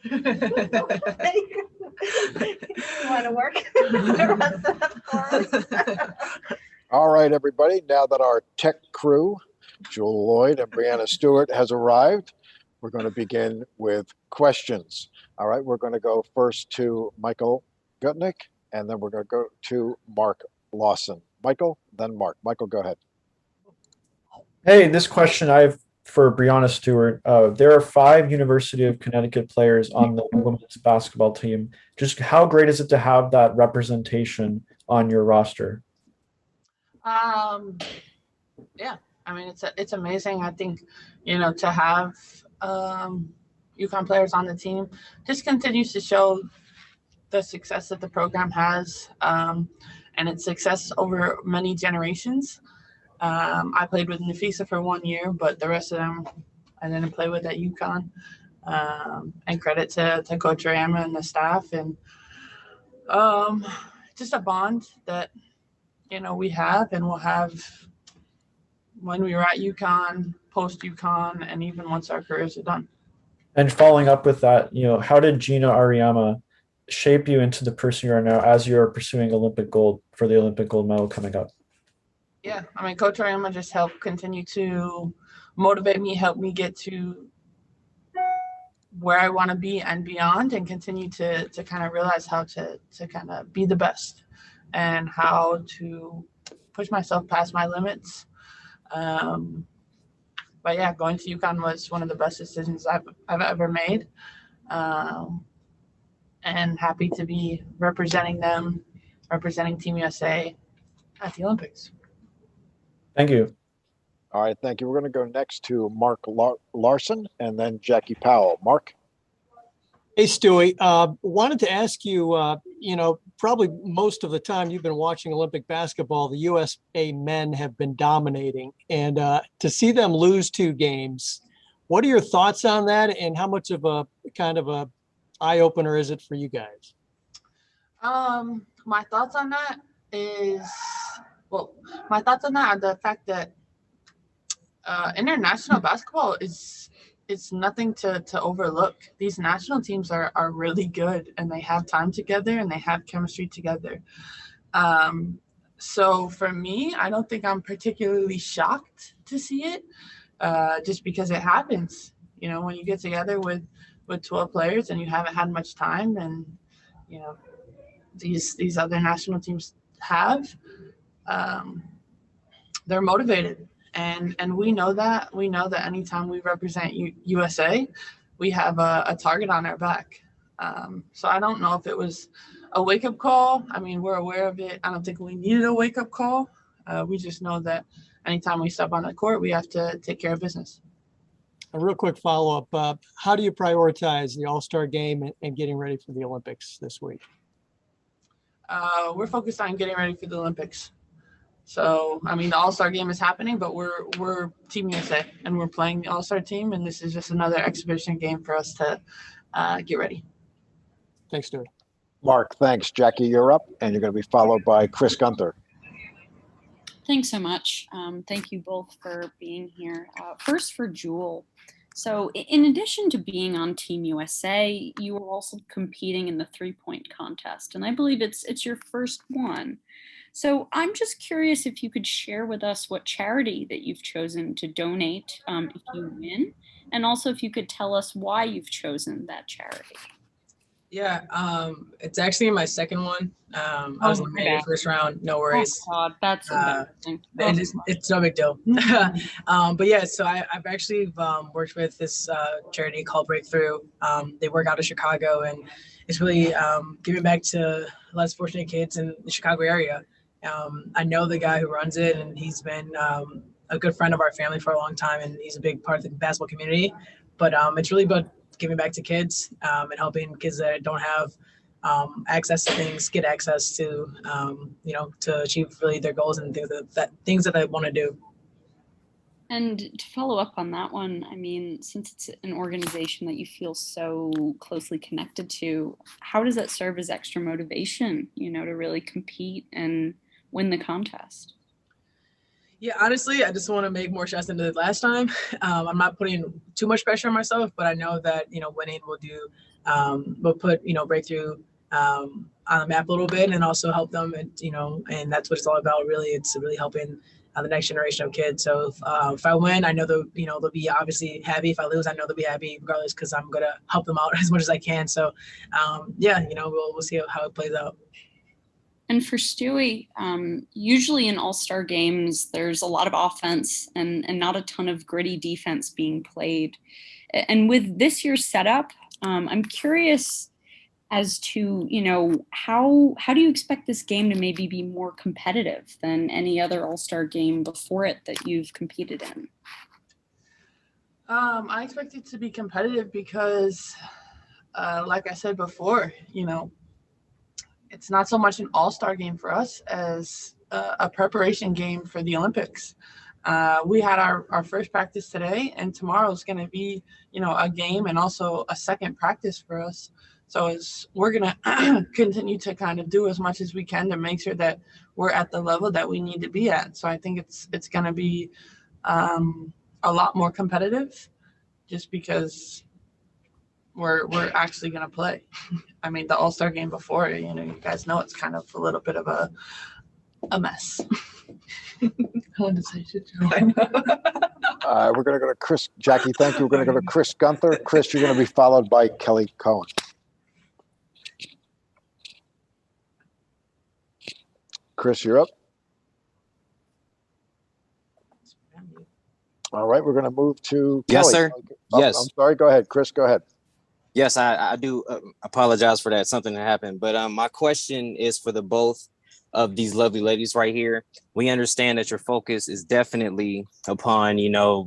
You want to work the rest of the course? All right, everybody. Now that our tech crew, Jewell Loyd and Breanna Stewart, has arrived, we're going to begin with questions. All right, we're going to go first to Michael Gutnick, and then we're going to go to Mark Lawson. Michael, then Mark. Michael, go ahead. Hey, this question I have for Breanna Stewart. There are 5 University of Connecticut players on the women's basketball team. Just how great is it to have that representation on your roster? Yeah, I mean, it's amazing. I think, to have UConn players on the team just continues to show the success that the program has, and its success over many generations. I played with Nafisa for 1 year, but the rest of them I didn't play with at UConn. And credit to Coach Breanna and the staff, and just a bond that we have and will have when we were at UConn, post UConn, and even once our careers are done. And following up with that, how did Gina Ariyama shape you into the person you are now as you're pursuing Olympic gold for the Olympic gold medal coming up? Yeah, I mean, Coach Ariyama just helped continue to motivate me, help me get to where I want to be and beyond, and continue to kind of realize how to kind of be the best and how to push myself past my limits. But yeah, going to UConn was one of the best decisions I've ever made. And happy to be representing them, representing Team USA at the Olympics. Thank you. All right, thank you. We're going to go next to Mark Larson and then Jackie Powell. Mark? Hey, Stewie. Wanted to ask you, probably most of the time you've been watching Olympic basketball, the USA men have been dominating. And to see them lose 2 games, what are your thoughts on that? And how much of a kind of a eye-opener is it for you guys? My thoughts on that are the fact that international basketball is nothing to overlook. These national teams are really good, and they have time together and they have chemistry together. So for me, I don't think I'm particularly shocked to see it, just because it happens. When you get together with 12 players and you haven't had much time, and these other national teams have, they're motivated. And we know that. We know that anytime we represent USA, we have a target on our back. So I don't know if it was a wake-up call. I mean, we're aware of it. I don't think we needed a wake-up call. We just know that anytime we step on the court, we have to take care of business. A real quick follow-up. How do you prioritize the All-Star game and getting ready for the Olympics this week? We're focused on getting ready for the Olympics. So, I mean, the All-Star game is happening, but we're Team USA, and we're playing the All-Star team, and this is just another exhibition game for us to get ready. Thanks, Stuart. Mark, thanks. Jackie, you're up, and you're going to be followed by Chris Gunther. Thanks so much. Thank you both for being here. First for Jewell. So in addition to being on Team USA, you are also competing in the 3-point contest, and I believe it's your first one. So I'm just curious if you could share with us what charity that you've chosen to donate if you win, and also if you could tell us why you've chosen that charity. Yeah, it's actually my second one. I was eliminated first round. No worries. Oh God, that's embarrassing. It's no big deal. But yeah, so I've actually worked with this charity called Breakthrough. They work out of Chicago, and it's really giving back to less fortunate kids in the Chicago area. I know the guy who runs it, and he's been a good friend of our family for a long time, and he's a big part of the basketball community. But it's really about giving back to kids and helping kids that don't have access to things get access to, to achieve really their goals and things that they want to do. And to follow up on that one, I mean, since it's an organization that you feel so closely connected to, how does that serve as extra motivation, to really compete and win the contest? Yeah, honestly, I just want to make more shots than the last time. I'm not putting too much pressure on myself, but I know that, winning will put, Breakthrough on the map a little bit and also help them. And that's what it's all about, really. It's really helping the next generation of kids. So if I win, I know they'll be obviously happy. If I lose, I know they'll be happy regardless, because I'm going to help them out as much as I can. So, we'll see how it plays out. And for Stewie, usually in all-star games, there's a lot of offense and not a ton of gritty defense being played. And with this year's setup, I'm curious as to, how do you expect this game to maybe be more competitive than any other all-star game before it that you've competed in? I expect it to be competitive because, like I said before, it's not so much an all-star game for us as a preparation game for the Olympics. We had our first practice today, and tomorrow is going to be, a game and also a second practice for us. So we're going to continue to kind of do as much as we can to make sure that we're at the level that we need to be at. So I think it's going to be a lot more competitive just because we're actually going to play. I mean, the All-Star game before, you guys know it's kind of a little bit of a mess. I wanted to say shit. We're going to go to Chris. Jackie, thank you. We're going to go to Chris Gunther. Chris, you're going to be followed by Kelly Cohen. Chris, you're up. All right, we're going to move to Yes, Kelly. sir. Oh, Yes. I'm sorry. Go ahead, Chris. Go ahead. Yes, I do apologize for that. Something that happened. But my question is for the both of these lovely ladies right here. We understand that your focus is definitely upon,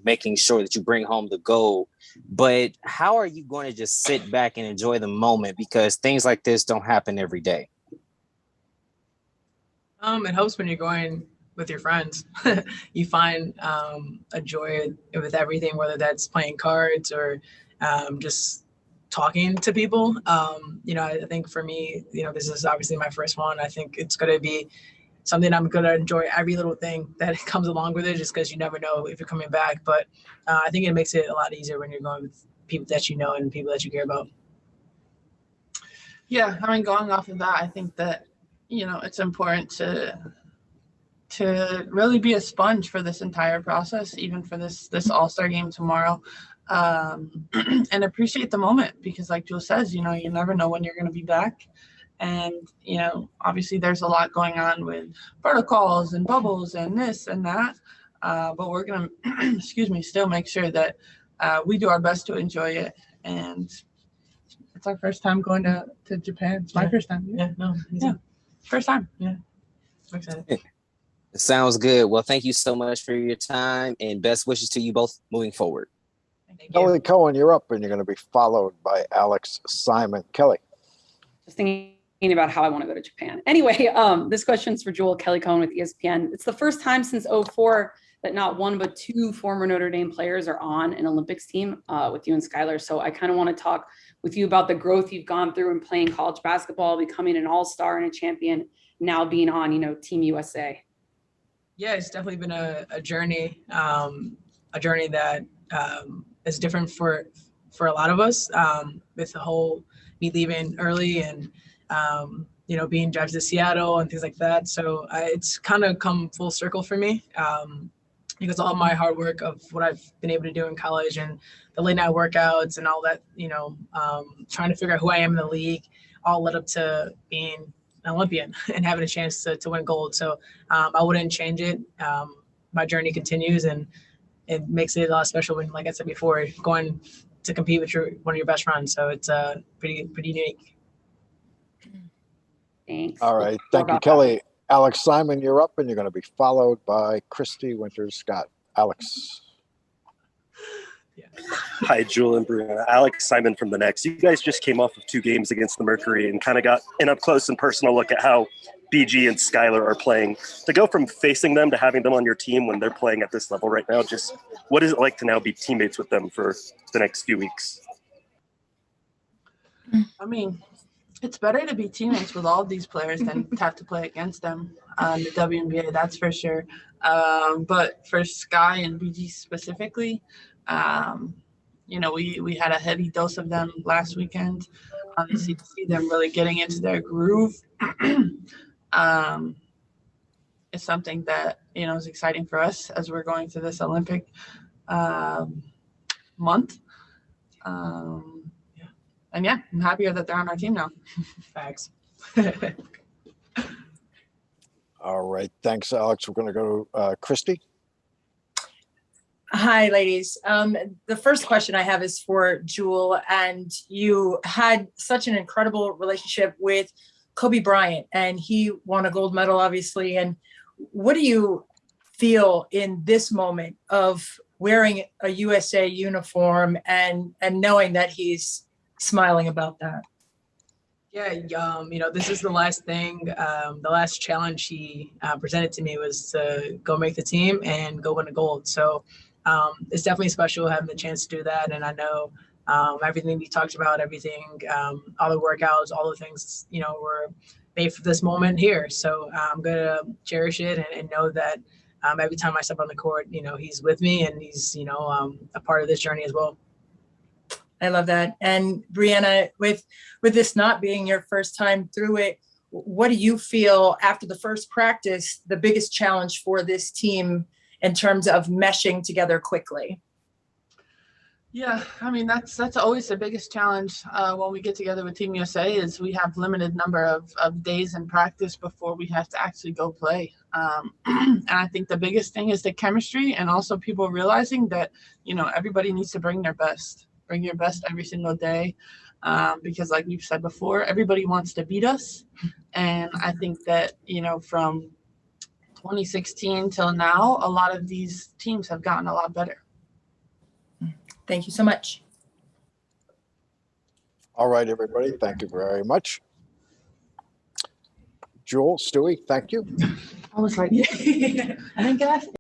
making sure that you bring home the gold. But how are you going to just sit back and enjoy the moment? Because things like this don't happen every day. It helps when you're going with your friends. You find a joy with everything, whether that's playing cards or just talking to people. I think for me, this is obviously my first one. I think it's going to be something I'm going to enjoy every little thing that comes along with it, just because you never know if you're coming back. But I think it makes it a lot easier when you're going with people that you know and people that you care about. Yeah, I mean, going off of that, I think that, it's important to really be a sponge for this entire process, even for this All-Star game tomorrow, and appreciate the moment, because like Jewell says, you never know when you're going to be back. And, obviously there's a lot going on with protocols and bubbles and this and that. But we're going to, still make sure that we do our best to enjoy it. And it's our first time going to Japan. It's my first time. Yeah. First time. Yeah. I'm excited. Sounds good. Well, thank you so much for your time and best wishes to you both moving forward. Kelly Cohen, you're up, and you're going to be followed by Alex Simon. Kelly. Just thinking about how I want to go to Japan. Anyway, this question's for Jewell. Kelly Cohen with ESPN. It's the first time since 2004 that not one but two former Notre Dame players are on an Olympics team with you and Skylar. So I kind of want to talk with you about the growth you've gone through in playing college basketball, becoming an all-star and a champion, now being on, Team USA. Yeah, it's definitely been a journey that is different for a lot of us, with the whole me leaving early and being drafted to Seattle and things like that. So it's kind of come full circle for me, because all my hard work of what I've been able to do in college and the late night workouts and all that, trying to figure out who I am in the league, all led up to being an Olympian and having a chance to win gold. So I wouldn't change it. My journey continues, and it makes it a lot special when, like I said before, going to compete with one of your best friends. So it's pretty unique. Thanks. All right. Thank you, Kelly. Alex Simon, you're up, and you're going to be followed by Christy Winters-Scott. Alex. Yeah. Hi, Jewell and Breanna. Alex Simon from the Next. You guys just came off of 2 games against the Mercury and kind of got an up close and personal look at how BG and Skylar are playing. To go from facing them to having them on your team when they're playing at this level right now, just what is it like to now be teammates with them for the next few weeks? I mean, it's better to be teammates with all of these players than to have to play against them in the WNBA, that's for sure. But for Sky and BG specifically, you know, we had a heavy dose of them last weekend. To see them really getting into their groove is something that, you know, is exciting for us as we're going through this Olympic month. Yeah. And yeah, I'm happier that they're on our team now. Facts. All right. Thanks, Alex. We're going to go to Christy. Hi, ladies. The first question I have is for Jewell, and you had such an incredible relationship with Kobe Bryant, and he won a gold medal, obviously. And what do you feel in this moment of wearing a USA uniform and knowing that he's smiling about that? Yeah, you know, this is the last thing, the last challenge he presented to me was to go make the team and go win a gold. So it's definitely special having the chance to do that. And I know everything we talked about, everything, all the workouts, all the things, you know, were made for this moment here. So I'm going to cherish it and know that every time I step on the court, you know, he's with me and he's, you know, a part of this journey as well. I love that. And Breanna, with this not being your first time through it, what do you feel after the first practice, the biggest challenge for this team in terms of meshing together quickly? Yeah, I mean, that's always the biggest challenge when we get together with Team USA is we have limited number of days in practice before we have to actually go play. And I think the biggest thing is the chemistry and also people realizing that, you know, everybody needs to bring their best. Bring your best every single day because like we've said before, everybody wants to beat us. And I think that, you know, from 2016 till now, a lot of these teams have gotten a lot better. Thank you so much. All right, everybody. Thank you very much. Jewell, Stewie, thank you. I was like, I didn't get